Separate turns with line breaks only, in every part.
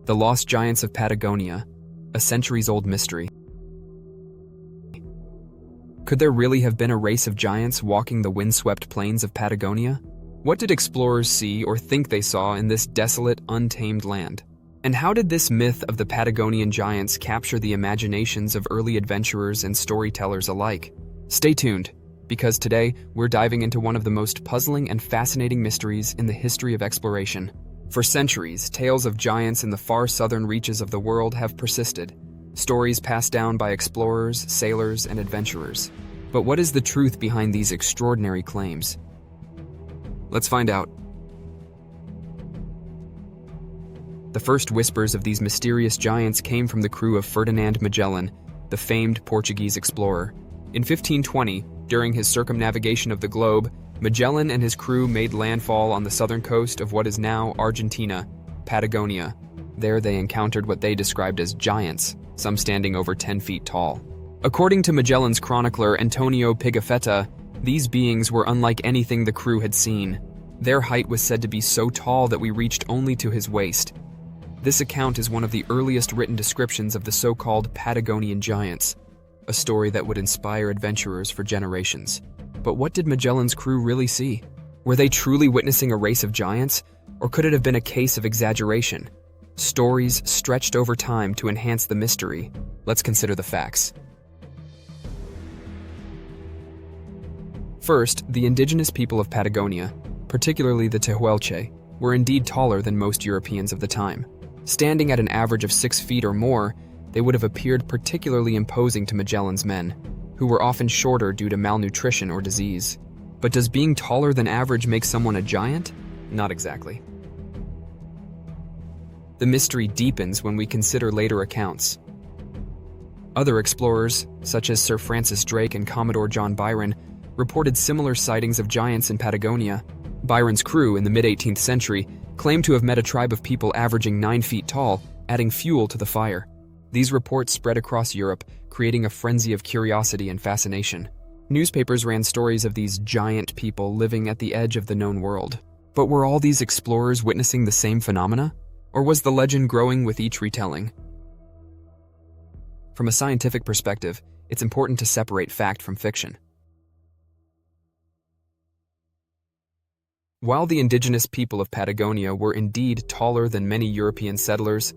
The Lost Giants of Patagonia, a centuries-old mystery. Could there really have been a race of giants walking the windswept plains of Patagonia? What did explorers see or think they saw in this desolate, untamed land? And how did this myth of the Patagonian giants capture the imaginations of early adventurers and storytellers alike? Stay tuned, because today we're diving into one of the most puzzling and fascinating mysteries in the history of exploration. For centuries, tales of giants in the far southern reaches of the world have persisted, stories passed down by explorers, sailors, and adventurers. But what is the truth behind these extraordinary claims? Let's find out. The first whispers of these mysterious giants came from the crew of Ferdinand Magellan, the famed Portuguese explorer. In 1520, during his circumnavigation of the globe, Magellan and his crew made landfall on the southern coast of what is now Argentina, Patagonia. There they encountered what they described as giants, some standing over 10 feet tall. According to Magellan's chronicler Antonio Pigafetta, these beings were unlike anything the crew had seen. Their height was said to be so tall that we reached only to his waist. This account is one of the earliest written descriptions of the so-called Patagonian giants, a story that would inspire adventurers for generations. But what did Magellan's crew really see? Were they truly witnessing a race of giants, or could it have been a case of exaggeration? Stories stretched over time to enhance the mystery. Let's consider the facts. First, the indigenous people of Patagonia, particularly the Tehuelche, were indeed taller than most Europeans of the time. Standing at an average of 6 feet or more, they would have appeared particularly imposing to Magellan's men, who were often shorter due to malnutrition or disease. But does being taller than average make someone a giant? Not exactly. The mystery deepens when we consider later accounts. Other explorers, such as Sir Francis Drake and Commodore John Byron, reported similar sightings of giants in Patagonia. Byron's crew in the mid-18th century claimed to have met a tribe of people averaging 9 feet tall, adding fuel to the fire. These reports spread across Europe, creating a frenzy of curiosity and fascination. Newspapers ran stories of these giant people living at the edge of the known world. But were all these explorers witnessing the same phenomena? Or was the legend growing with each retelling? From a scientific perspective, it's important to separate fact from fiction. While the indigenous people of Patagonia were indeed taller than many European settlers,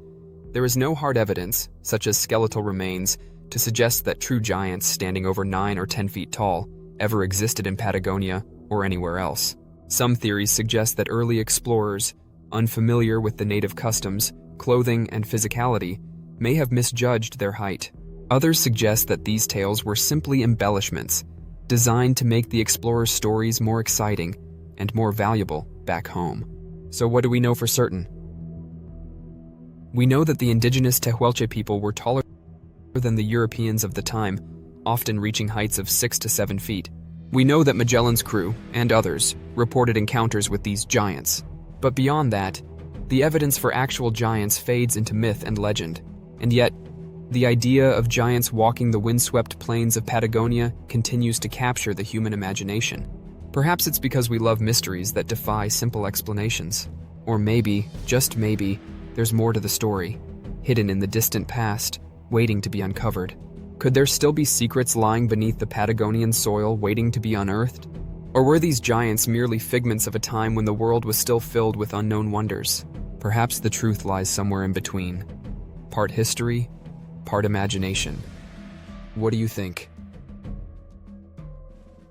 there is no hard evidence, such as skeletal remains, to suggest that true giants standing over 9 or 10 feet tall ever existed in Patagonia or anywhere else. Some theories suggest that early explorers, unfamiliar with the native customs, clothing, and physicality, may have misjudged their height. Others suggest that these tales were simply embellishments, designed to make the explorers' stories more exciting and more valuable back home. So what do we know for certain? We know that the indigenous Tehuelche people were taller than the Europeans of the time, often reaching heights of 6 to 7 feet. We know that Magellan's crew, and others, reported encounters with these giants. But beyond that, the evidence for actual giants fades into myth and legend. And yet, the idea of giants walking the windswept plains of Patagonia continues to capture the human imagination. Perhaps it's because we love mysteries that defy simple explanations. Or maybe, just maybe, there's more to the story, hidden in the distant past, waiting to be uncovered. Could there still be secrets lying beneath the Patagonian soil waiting to be unearthed? Or were these giants merely figments of a time when the world was still filled with unknown wonders? Perhaps the truth lies somewhere in between. Part history, part imagination. What do you think?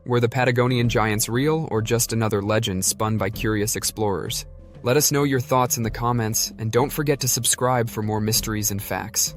Were the Patagonian giants real or just another legend spun by curious explorers? Let us know your thoughts in the comments, and don't forget to subscribe for more mysteries and facts.